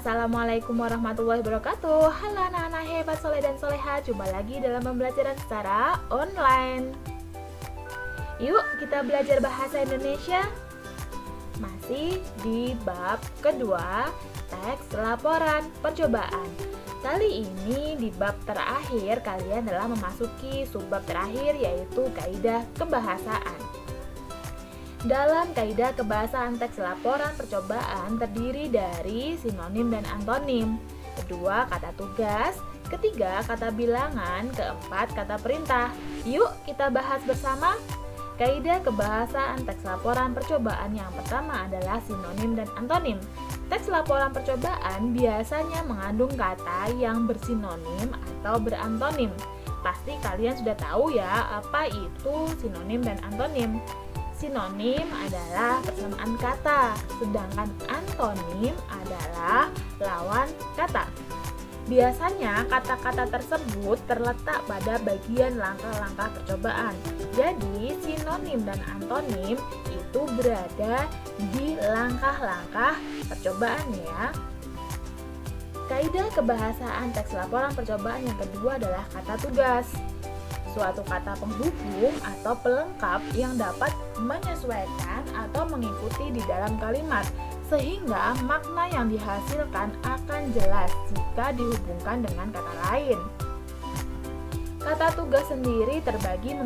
Assalamualaikum warahmatullahi wabarakatuh. Halo anak-anak hebat, soleh dan soleha. Jumpa lagi dalam pembelajaran secara online. Yuk kita belajar bahasa Indonesia. Masih di bab kedua, teks laporan percobaan. Kali ini di bab terakhir kalian telah memasuki subbab terakhir, yaitu kaidah kebahasaan. Dalam kaidah kebahasaan, teks laporan percobaan terdiri dari sinonim dan antonim, kedua kata tugas, ketiga kata bilangan, keempat kata perintah. Yuk kita bahas bersama. Kaidah kebahasaan teks laporan percobaan yang pertama adalah sinonim dan antonim. Teks laporan percobaan biasanya mengandung kata yang bersinonim atau berantonim. Pasti kalian sudah tahu ya apa itu sinonim dan antonim. Sinonim adalah persamaan kata, sedangkan antonim adalah lawan kata. Biasanya kata-kata tersebut terletak pada bagian langkah-langkah percobaan. Jadi, sinonim dan antonim itu berada di langkah-langkah percobaan ya. Kaidah kebahasaan teks laporan percobaan yang kedua adalah kata tugas. Suatu kata penghubung atau pelengkap yang dapat menyesuaikan atau mengikuti di dalam kalimat, sehingga makna yang dihasilkan akan jelas jika dihubungkan dengan kata lain. Kata tugas sendiri terbagi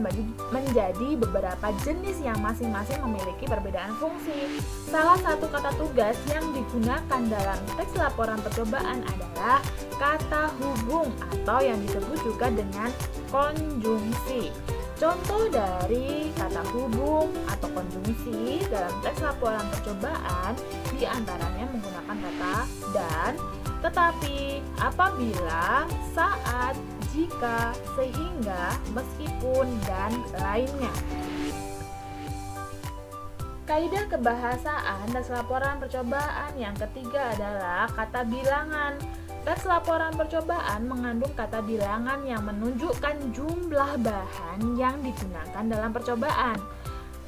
menjadi beberapa jenis yang masing-masing memiliki perbedaan fungsi. Salah satu kata tugas yang digunakan dalam teks laporan percobaan adalah kata hubung atau yang disebut juga dengan konjungsi. Contoh dari kata hubung atau konjungsi dalam teks laporan percobaan diantaranya menggunakan kata dan, tetapi, apabila, saat, jika, sehingga, meskipun, dan lainnya. Kaidah kebahasaan teks laporan percobaan yang ketiga adalah kata bilangan. Teks laporan percobaan mengandung kata bilangan yang menunjukkan jumlah bahan yang digunakan dalam percobaan.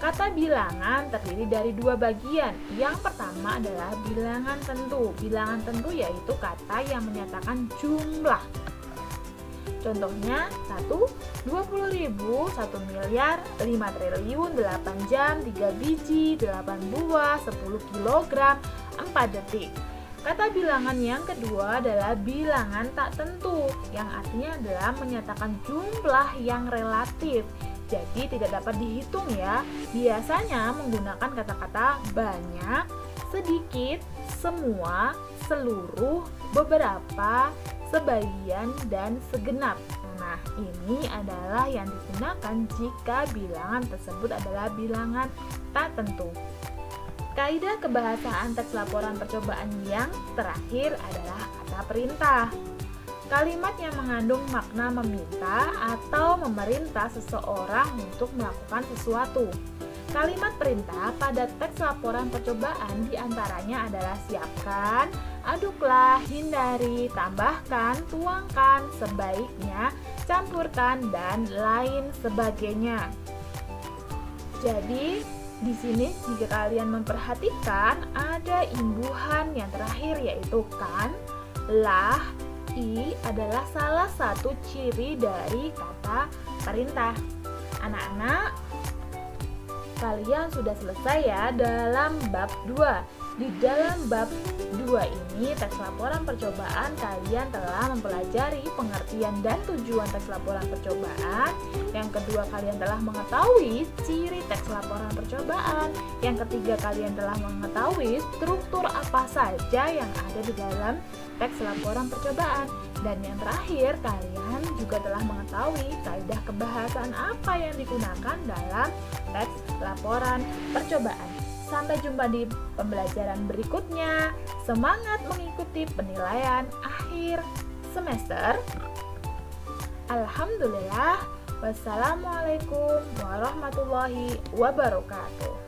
Kata bilangan terdiri dari dua bagian. Yang pertama adalah bilangan tentu. Bilangan tentu yaitu kata yang menyatakan jumlah. Contohnya 1, 20.000, 1 miliar, 5 triliun, 8 jam, 3 biji, 8 buah, 10 kilogram, 4 detik. Kata bilangan yang kedua adalah bilangan tak tentu, yang artinya adalah menyatakan jumlah yang relatif. Jadi tidak dapat dihitung ya. Biasanya menggunakan kata-kata banyak, sedikit, semua, seluruh, beberapa, sebagian, dan segenap. Nah, ini adalah yang digunakan jika bilangan tersebut adalah bilangan tak tentu. Kaidah kebahasaan teks laporan percobaan yang terakhir adalah kata perintah. Kalimat yang mengandung makna meminta atau memerintah seseorang untuk melakukan sesuatu. Kalimat perintah pada teks laporan percobaan diantaranya adalah siapkan, aduklah, hindari, tambahkan, tuangkan, sebaiknya, campurkan, dan lain sebagainya. Jadi, di sini jika kalian memperhatikan ada imbuhan yang terakhir yaitu kan, lah, i adalah salah satu ciri dari kata perintah. Anak-anak, kalian sudah selesai ya dalam bab 2. Di dalam bab 2 ini, teks laporan percobaan, kalian telah mempelajari pengertian dan tujuan teks laporan percobaan. Yang kedua, kalian telah mengetahui ciri teks laporan percobaan. Yang ketiga, kalian telah mengetahui struktur apa saja yang ada di dalam teks laporan percobaan. Dan yang terakhir, kalian juga telah mengetahui kaidah kebahasaan apa yang digunakan dalam teks laporan percobaan. Sampai jumpa di pembelajaran berikutnya. Semangat mengikuti penilaian akhir semester. Alhamdulillah. Wassalamualaikum warahmatullahi wabarakatuh.